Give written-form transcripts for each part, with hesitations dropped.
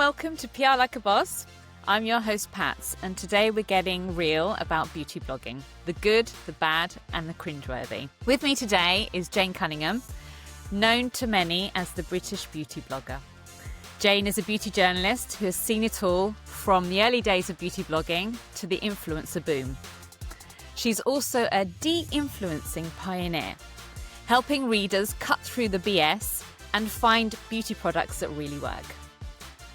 Welcome to PR Like a Boss. I'm your host, Patz, and today we're getting real about beauty blogging, the good, the bad, and the cringeworthy. With me today is Jane Cunningham, known to many as the British beauty blogger. Jane is a beauty journalist who has seen it all from the early days of beauty blogging to the influencer boom. She's also a de-influencing pioneer, helping readers cut through the BS and find beauty products that really work.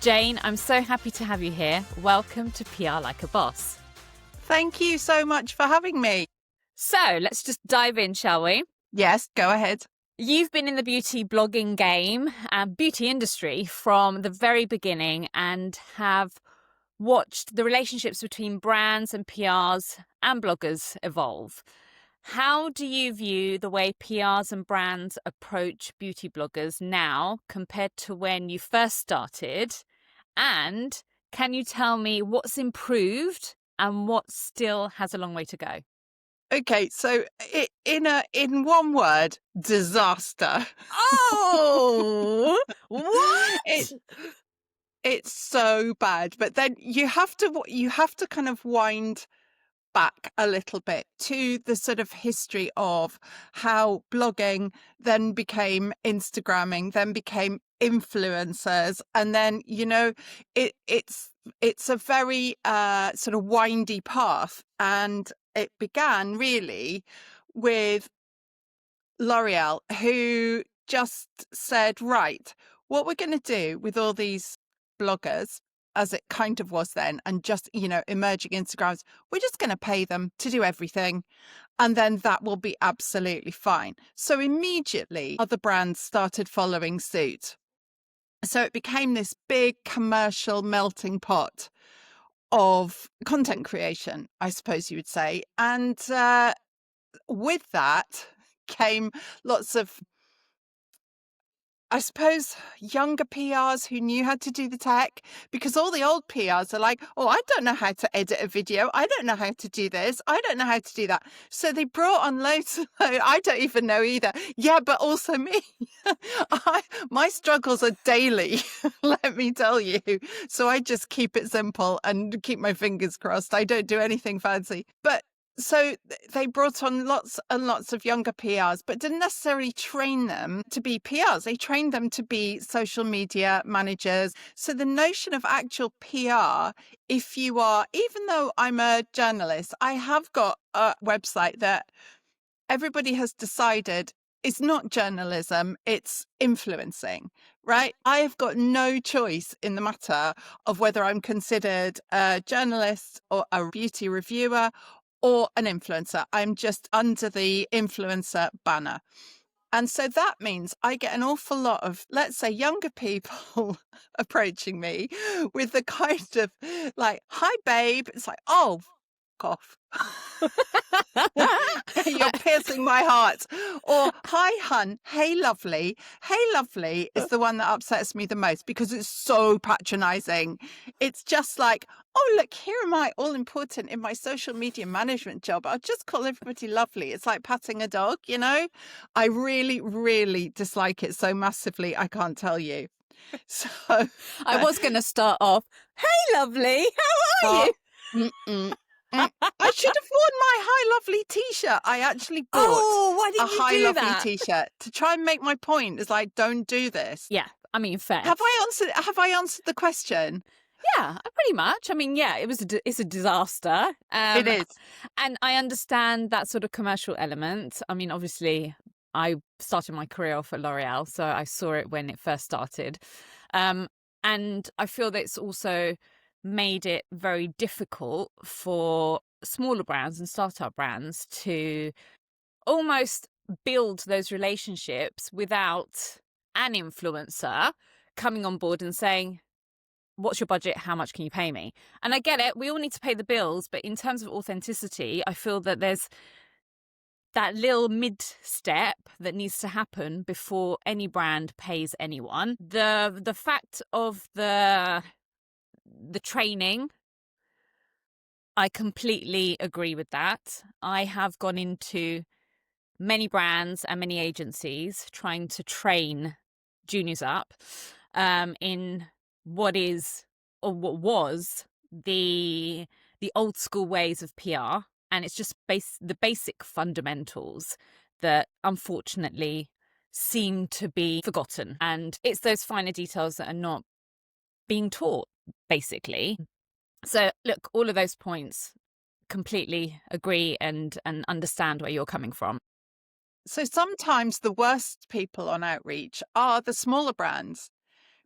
Jane, I'm so happy to have you here. Welcome to PR Like a Boss. Thank you so much for having me. So let's just dive in, shall we? Yes, go ahead. You've been in the beauty blogging game and beauty industry from the very beginning and have watched the relationships between brands and PRs and bloggers evolve. How do you view the way PRs and brands approach beauty bloggers now compared to when you first started? And can you tell me what's improved and what still has a long way to go? Okay, so in one word, disaster. Oh, what? It's so bad. But then you have to kind of wind back a little bit to the sort of history of how blogging then became Instagramming, then became influencers, and then it's a very sort of windy path, and it began really with L'Oreal, who just said, right, what we're going to do with all these bloggers, as it kind of was then, and just, emerging Instagrams, we're just going to pay them to do everything. And then that will be absolutely fine. So immediately other brands started following suit. So it became this big commercial melting pot of content creation, I suppose you would say. And with that came lots of, I suppose, younger PRs who knew how to do the tech, because all the old PRs are like, oh, I don't know how to edit a video. I don't know how to do this. I don't know how to do that. So they brought on loads of, I don't even know either. Yeah, but also me. My struggles are daily, let me tell you. So I just keep it simple and keep my fingers crossed. I don't do anything fancy. But so they brought on lots and lots of younger PRs, but didn't necessarily train them to be PRs. They trained them to be social media managers. So the notion of actual PR, if you are, even though I'm a journalist, I have got a website that everybody has decided is not journalism, it's influencing, right? I have got no choice in the matter of whether I'm considered a journalist or a beauty reviewer or an influencer. I'm just under the influencer banner. And so that means I get an awful lot of, let's say, younger people approaching me with the kind of like, hi, babe. It's like, oh, off. You're piercing my heart. Or hi, hun. Hey, lovely. Hey, lovely is the one that upsets me the most because it's so patronizing. It's just like, oh, look, here am I, all important in my social media management job. I'll just call everybody lovely. It's like patting a dog, I really, really dislike it so massively. I can't tell you. So I was going to start off, hey, lovely, how are you? I should have worn my Hi Lovely t-shirt. I actually bought why didn't a you Hi do Lovely that? t-shirt to try and make my point. It's like, don't do this. Yeah, I mean, fair. Have I answered the question? Yeah, pretty much. I mean, yeah, it's a disaster. It is. And I understand that sort of commercial element. I mean, obviously, I started my career off at L'Oreal, so I saw it when it first started. And I feel that it's also made it very difficult for smaller brands and startup brands to almost build those relationships without an influencer coming on board and saying, what's your budget? How much can you pay me? And I get it. We all need to pay the bills. But in terms of authenticity, I feel that there's that little mid step that needs to happen before any brand pays anyone. The fact of the training, I completely agree with that. I have gone into many brands and many agencies trying to train juniors up in what is or what was the old school ways of PR, and it's just the basic fundamentals that unfortunately seem to be forgotten. And it's those finer details that are not being taught, basically. So look, all of those points, completely agree and understand where you're coming from. So sometimes the worst people on outreach are the smaller brands,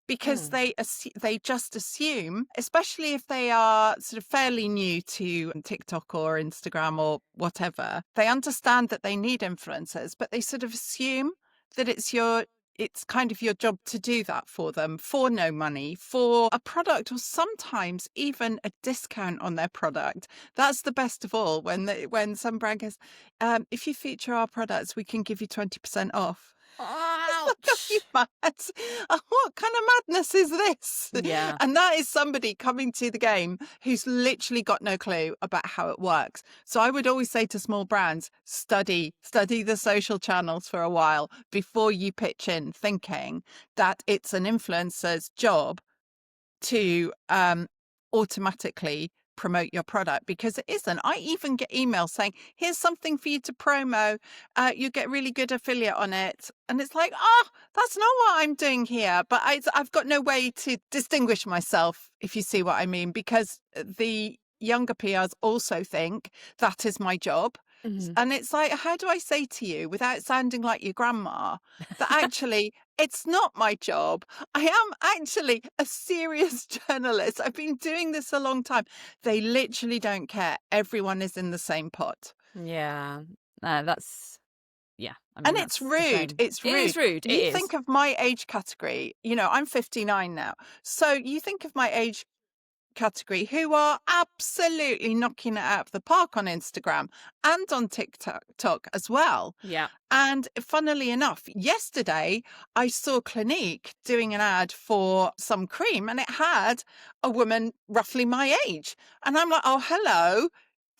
because Mm. they just assume, especially if they are sort of fairly new to TikTok or Instagram or whatever, they understand that they need influencers, but they sort of assume that it's kind of your job to do that for them for no money, for a product, or sometimes even a discount on their product. That's the best of all, when some brand goes, if you feature our products, we can give you 20% off. Are you Ouch. mad? What kind of madness is this? Yeah. And that is somebody coming to the game who's literally got no clue about how it works. So I would always say to small brands, study the social channels for a while before you pitch in, thinking that it's an influencer's job to automatically promote your product, because it isn't. I even get emails saying, here's something for you to promo. You get really good affiliate on it. And it's like, oh, that's not what I'm doing here. But I've got no way to distinguish myself, if you see what I mean, because the younger PRs also think that is my job. Mhm. And it's like, how do I say to you without sounding like your grandma that actually it's not my job? I am actually a serious journalist. I've been doing this a long time. They literally don't care. Everyone is in the same pot. Yeah. That's yeah. I And mean, it's that's a rude. shame. It's It is rude. rude. It You is. think of my age category, I'm 59 now. So you think of my age category who are absolutely knocking it out of the park on Instagram and on TikTok as well. Yeah. And funnily enough, yesterday I saw Clinique doing an ad for some cream, and it had a woman roughly my age. And I'm like, oh, hello.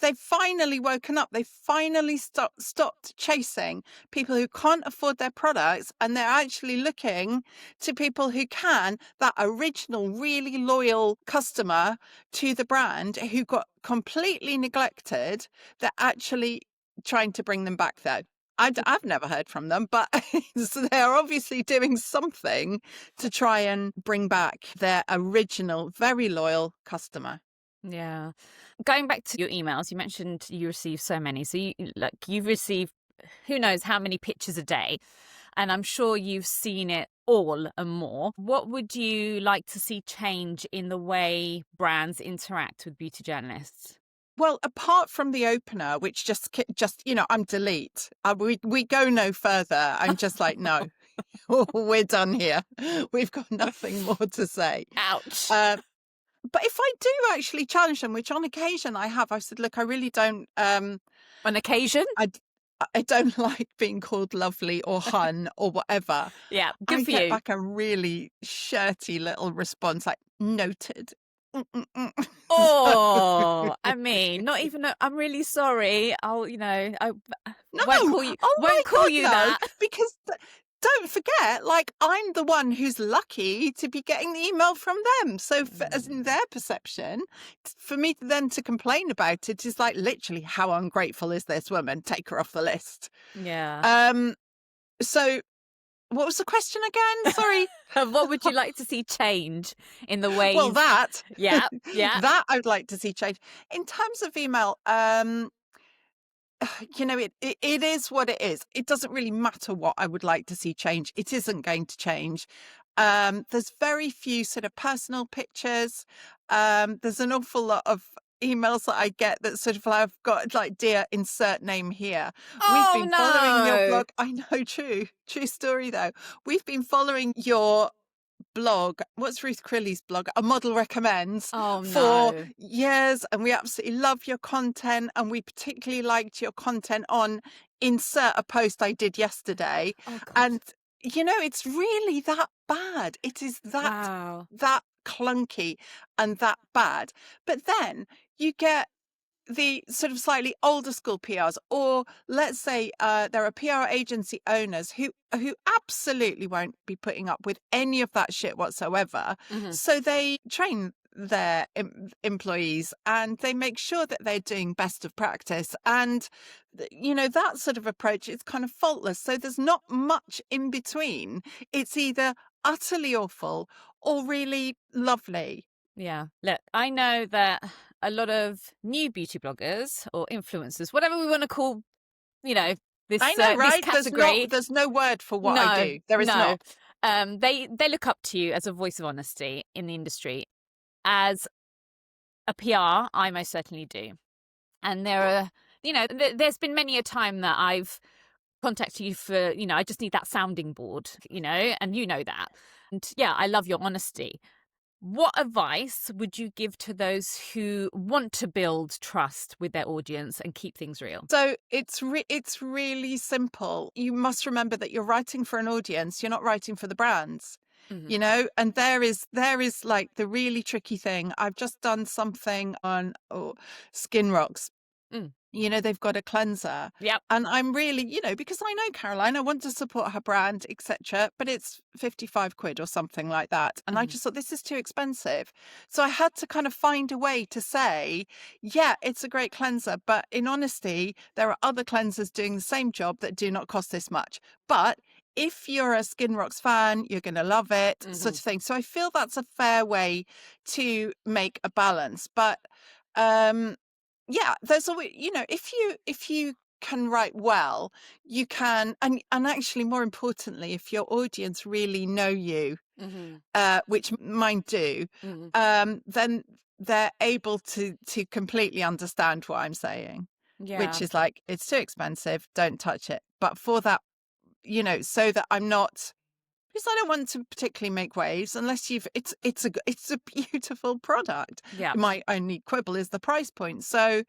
They've finally woken up. They finally stopped chasing people who can't afford their products. And they're actually looking to people who can, that original, really loyal customer to the brand who got completely neglected. They're actually trying to bring them back, though. I've never heard from them, but so they're obviously doing something to try and bring back their original, very loyal customer. Yeah. Going back to your emails, you mentioned you receive so many. So you've received who knows how many pictures a day, and I'm sure you've seen it all and more. What would you like to see change in the way brands interact with beauty journalists? Well, apart from the opener, which just I'm delete. We go no further. I'm just like, no, we're done here. We've got nothing more to say. Ouch. Uh, but if I do actually challenge them, which on occasion I have, I've said, look, I really don't. On occasion? I I don't like being called lovely or hun or whatever. Yeah, good I for get you. back a really shirty little response like, noted. So, Oh, I mean, not even I'm really sorry. I no, oh my won't call God, you no, that. because don't forget, like, I'm the one who's lucky to be getting the email from them. So, as in Mm, their perception, for me then to complain about it is like, literally, how ungrateful is this woman? Take her off the list. yeah. Um, so what was the question again? Sorry. What would you like to see change in the Well, ways? that Yeah, yeah. that I'd like to see change. In terms of email, it is what it is. It doesn't really matter what I would like to see change. It isn't going to change. There's very few sort of personal pictures. There's an awful lot of emails that I get that sort of I've got like, dear, insert name here. We've Oh been following your no. blog. I know, true story though. We've been following your blog. What's Ruth Crilly's blog? A Model Recommends, Oh for no. years, and we absolutely love your content, and we particularly liked your content on insert a post I did yesterday. Oh God. And it's really that bad. It is Wow. that clunky and that bad. But then you get the sort of slightly older school PRs, or let's say there are PR agency owners who absolutely won't be putting up with any of that shit whatsoever. Mhm. So they train their employees and they make sure that they're doing best of practice. And that sort of approach is kind of faultless. So there's not much in between. It's either utterly awful or really lovely. Yeah. Look, I know that a lot of new beauty bloggers or influencers, whatever we want to call, you know, I this know, this right? category. There's no word for what I No, do. There is no. not. They look up to you as a voice of honesty in the industry. As a PR, I most certainly do. And there are, there's been many a time that I've contacted you for, I just need that sounding board, and you know that. And yeah, I love your honesty. What advice would you give to those who want to build trust with their audience and keep things real? So it's really simple. You must remember that you're writing for an audience. You're not writing for the brands. Hmm. And there is like the really tricky thing. I've just done something on Skin Rocks. Mm. They've got a cleanser. Yep. And I'm really, because I know Caroline, I want to support her brand, etc. But it's 55 quid or something like that. And I Hmm. just thought this is too expensive. So I had to kind of find a way to say, yeah, it's a great cleanser. But in honesty, there are other cleansers doing the same job that do not cost this much. But if you're a Skin Rocks fan, you're going to love it, sort Hmm. of thing. So I feel that's a fair way to make a balance. But um yeah, there's always, if you can write well, you can, and actually more importantly, if your audience really know you, Hmm. which mine do, Hmm. then they're able to completely understand what I'm saying, which Yeah. is like, it's too expensive, don't touch it. But for that, so that I'm not, because I don't want to particularly make waves unless it's a beautiful product. Yeah. My only quibble is the price point. So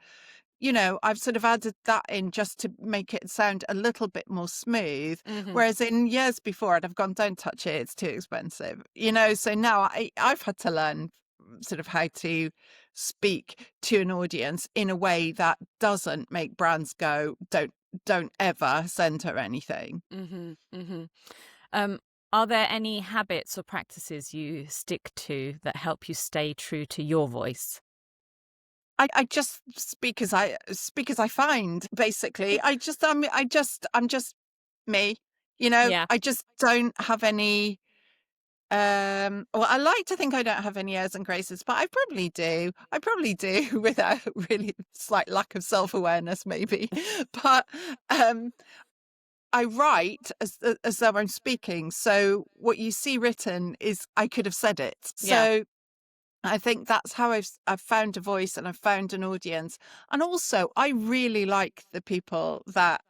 I've sort of added that in just to make it sound a little bit more smooth. Hmm. Whereas in years before, I'd have gone, don't touch it, it's too expensive. So now I've had to learn sort of how to speak to an audience in a way that doesn't make brands go, don't ever send her anything. Hmm. Hmm. Um, are there any habits or practices you stick to that help you stay true to your voice? I just speak as I find, basically. I'm just me. Yeah. I just don't have any well, I like to think I don't have any airs and graces, but I probably do. I probably do without really slight lack of self-awareness maybe. But I write as though I'm speaking. So what you see written is I could have said it. Yeah. So I think that's how I've found a voice and I've found an audience. And also, I really like the people that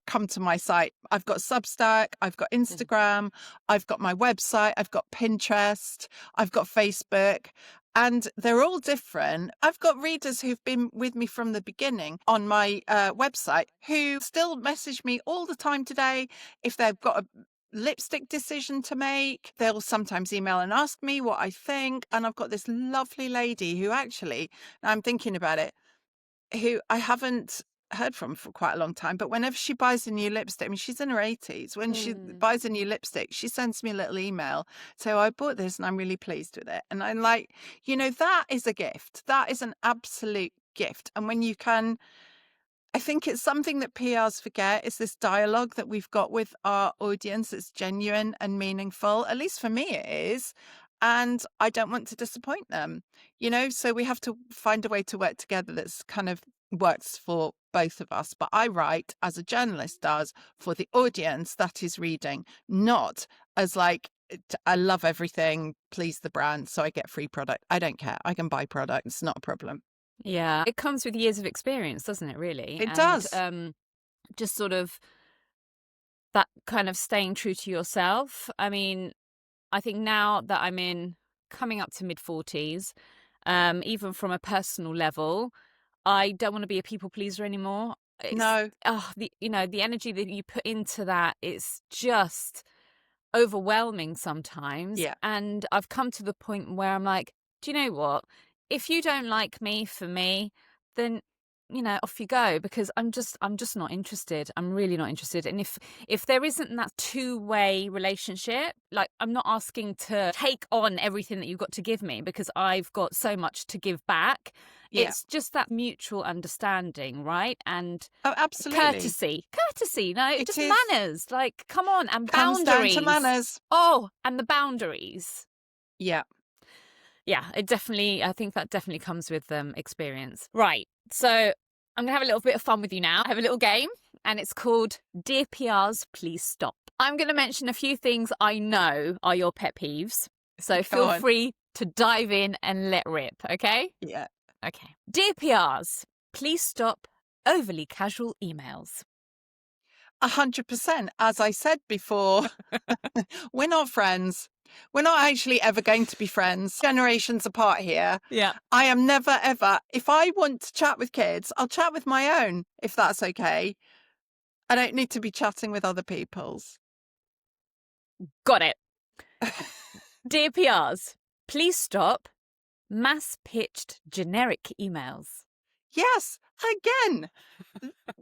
come to my site. I've got Substack, I've got Mhm. Instagram, I've got my website, I've got Pinterest, I've got Facebook. And they're all different. I've got readers who've been with me from the beginning on my website who still message me all the time today if they've got a lipstick decision to make. They'll sometimes email and ask me what I think. And I've got this lovely lady who actually, now I'm thinking about it, who I haven't heard from for quite a long time. But whenever she buys a new lipstick, I mean, she's in her 80s. When she Mm. buys a new lipstick, she sends me a little email. So I bought this and I'm really pleased with it. And I'm like, that is a gift. That is an absolute gift. And when you can, I think it's something that PRs forget is this dialogue that we've got with our audience. It's genuine and meaningful. At least for me, it is. And I don't want to disappoint them, so we have to find a way to work together that's kind of works for both of us. But I write, as a journalist does, for the audience that is reading, not as like, I love everything, please the brand, so I get free product. I don't care. I can buy product. It's not a problem. Yeah. It comes with years of experience, doesn't it, really? It And does. just sort of that kind of staying true to yourself. I mean, I think now that I'm coming up to mid 40s, even from a personal level, I don't want to be a people pleaser anymore. It's No. the energy that you put into that, it's just overwhelming sometimes. Yeah. And I've come to the point where I'm like, do you know what? If you don't like me for me, then off you go, because I'm just not interested. I'm really not interested. And if there isn't that two-way relationship, like, I'm not asking to take on everything that you've got to give me because I've got so much to give back. Yeah. It's just that mutual understanding, right? And Oh, absolutely. courtesy, no, It just is. manners. Like, come on, and Comes down to boundaries. manners. Oh, and the boundaries. Yeah. Yeah, I think that definitely comes with experience. Right. So I'm going to have a little bit of fun with you now. I have a little game, and it's called Dear PRs, Please Stop. I'm going to mention a few things I know are your pet peeves. So Go feel on. free to dive in and let rip, okay? Yeah. Okay. Dear PRs, please stop overly casual emails. 100%. As I said before, we're not friends. We're not actually ever going to be friends. Generations apart here. Yeah. I am never, ever. If I want to chat with kids, I'll chat with my own, if that's okay. I don't need to be chatting with other people's. Got it. Dear PRs, please stop mass pitched generic emails. Yes, again,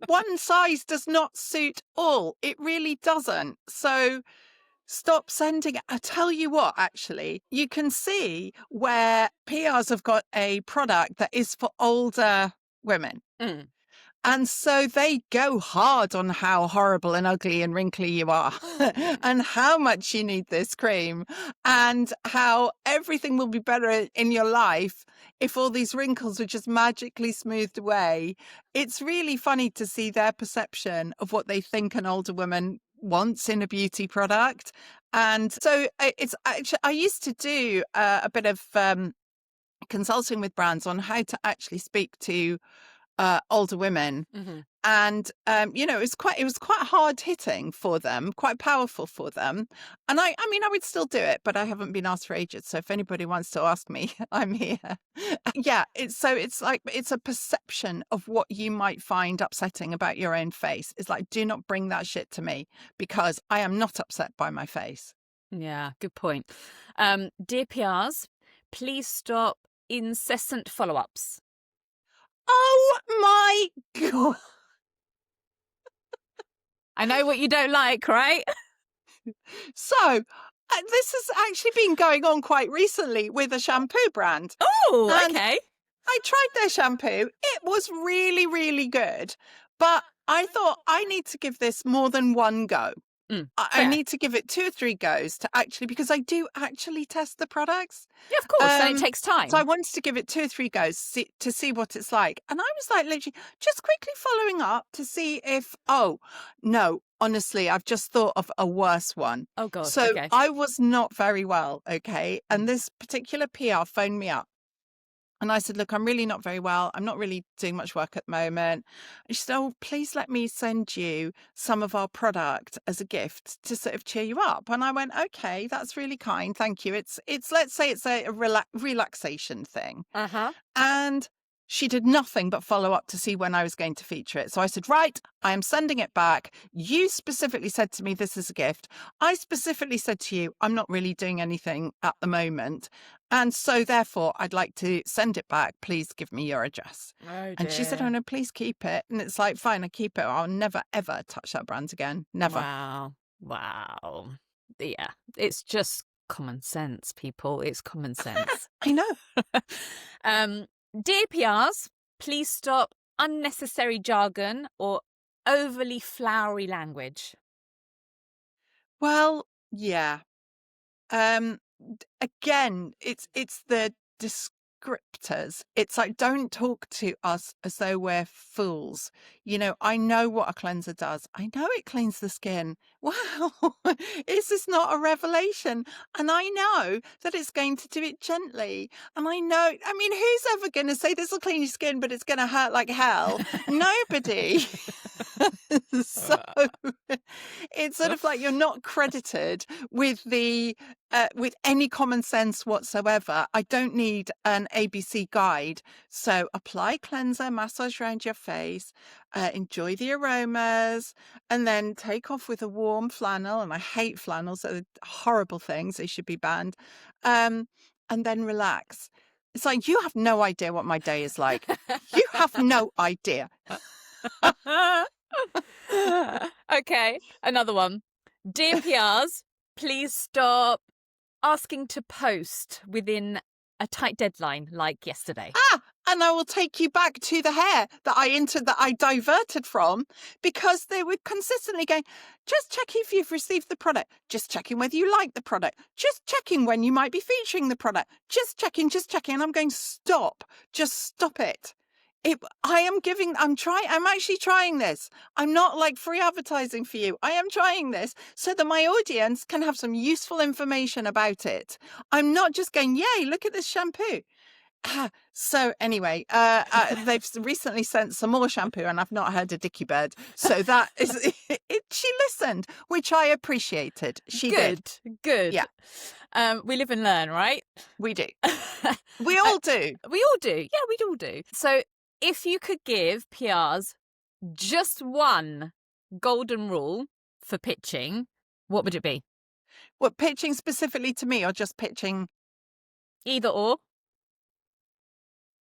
one size does not suit all. It really doesn't. So stop sending it. I tell you what, actually, you can see where PRs have got a product that is for older women. Mm. And so they go hard on how horrible and ugly and wrinkly you are and how much you need this cream and how everything will be better in your life if all these wrinkles were just magically smoothed away. It's really funny to see their perception of what they think an older woman wants in a beauty product. And so it's actually, I used to do a bit of consulting with brands on how to actually speak to older women. Mm-hmm. And it was quite hard hitting for them, quite powerful for them. And I mean, I would still do it, but I haven't been asked for ages. So if anybody wants to ask me, I'm here. Yeah, it's like it's a perception of what you might find upsetting about your own face. It's like, do not bring that shit to me because I am not upset by my face. Yeah, good point. Dear PRs, please stop incessant follow-ups. Oh my God. I know what you don't like, right? So this has actually been going on quite recently with a shampoo brand. Oh, And okay. I tried their shampoo. It was really, really good. But I thought I need to give this more than one go. I Fair. need to give it 2 or 3 goes to actually, because I do actually test the products. Yeah, of course. And it takes time. So I wanted to give it 2 or 3 goes to see what it's like. And I was like literally just quickly following up to see if, oh, no, honestly, I've just thought of a worse one. Oh, God. So Okay. I was not very well, okay? And this particular PR phoned me up. And I said, look, I'm really not very well. I'm not really doing much work at the moment. And she said, oh, please let me send you some of our product as a gift to sort of cheer you up. And I went, okay, that's really kind. Thank you. It's let's say it's a relaxation thing. Uh-huh. And she did nothing but follow up to see when I was going to feature it. So I said, right, I am sending it back. You specifically said to me, this is a gift. I specifically said to you, I'm not really doing anything at the moment. And so therefore, I'd like to send it back. Please give me your address. Oh, And she said, oh, dear. no, please keep it. And it's like, fine, I keep it. I'll never, ever touch that brand again. Never. Wow. Wow. Yeah. It's just common sense, people. It's common sense. I know. Dear PRs, please stop unnecessary jargon or overly flowery language. Well, yeah. Again, it's the descriptors. It's like, don't talk to us as though we're fools. I know what a cleanser does. I know it cleans the skin. Wow. Is this not a revelation? And I know that it's going to do it gently. And I mean, who's ever going to say this will clean your skin, but it's going to hurt like hell? Nobody. So it's sort of like you're not credited with with any common sense whatsoever. I don't need an ABC guide. So apply cleanser, massage around your face, enjoy the aromas, and then take off with a warm flannel. And I hate flannels; they're horrible things. They should be banned. And then relax. It's like, you have no idea what my day is like. You have no idea. Okay, another one. Dear PRs, please stop asking to post within a tight deadline like yesterday. And I will take you back to the hair that I diverted from, because they were consistently going, just checking if you've received the product, just checking whether you like the product, just checking when you might be featuring the product, just checking. And I'm going, stop, just stop it. I'm actually trying this. I'm not like free advertising for you. I am trying this so that my audience can have some useful information about it. I'm not just going, yay, look at this shampoo. So anyway, they've recently sent some more shampoo, and I've not heard a dicky bird. So that is it. She listened, which I appreciated. She did. Good. Yeah. We live and learn, right? We do. We all do. We all do. Yeah, we all do. So if you could give PRs just one golden rule for pitching, what would it be? What, pitching specifically to me, or just pitching? Either or.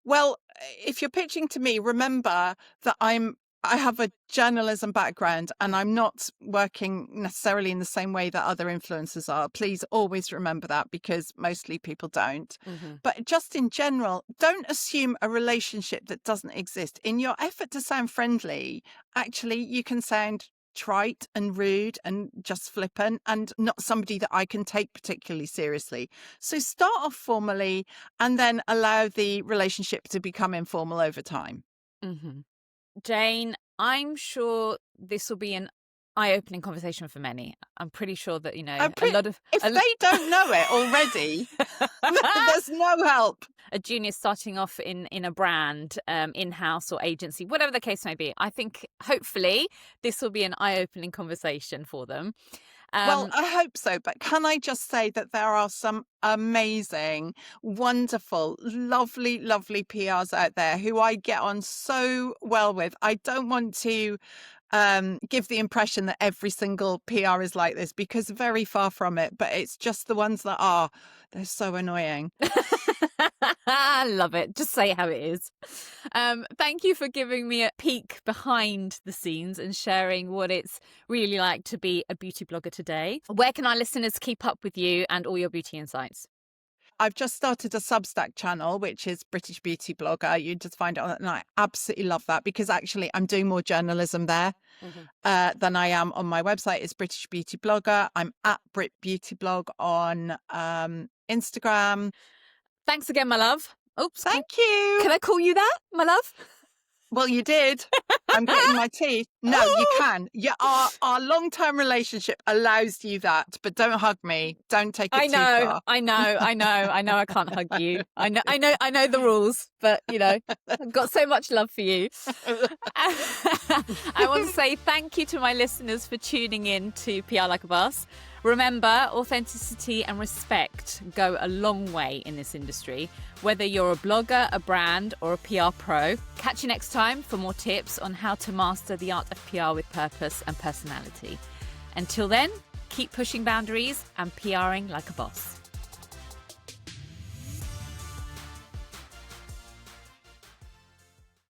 Well, if you're pitching to me, remember that I have a journalism background, and I'm not working necessarily in the same way that other influencers are. Please always remember that, because mostly people don't. Mm-hmm. But just in general, don't assume a relationship that doesn't exist. In your effort to sound friendly, actually, you can sound trite and rude and just flippant, and not somebody that I can take particularly seriously. So start off formally, and then allow the relationship to become informal over time. Mm-hmm. Jane, I'm sure this will be an eye-opening conversation for many. I'm pretty sure that, a lot of... If they don't know it already, there's no help. A junior starting off in a brand, in-house or agency, whatever the case may be. I think hopefully this will be an eye-opening conversation for them. Well, I hope so. But can I just say that there are some amazing, wonderful, lovely, lovely PRs out there who I get on so well with. I don't want to give the impression that every single PR is like this, because very far from it. But it's just the ones that are. They're so annoying. I love it. Just say how it is. Thank you for giving me a peek behind the scenes and sharing what it's really like to be a beauty blogger today. Where can our listeners keep up with you and all your beauty insights? I've just started a Substack channel, which is British Beauty Blogger. You just find it on, and I absolutely love that, because actually I'm doing more journalism there than I am on my website. It's British Beauty Blogger. I'm at Brit Beauty Blog on Instagram. Thanks again, my love. Oops. Thank you. Can I call you that, my love? Well, you did. I'm getting my teeth. No, you can. Yeah, our long-term relationship allows you that, but don't hug me. Don't take it too far. I know. I can't hug you. I know the rules, but I've got so much love for you. I want to say thank you to my listeners for tuning in to PR Like a Boss. Remember, authenticity and respect go a long way in this industry, whether you're a blogger, a brand, or a PR pro. Catch you next time for more tips on how to master the art of PR with purpose and personality. Until then, keep pushing boundaries and PRing like a boss.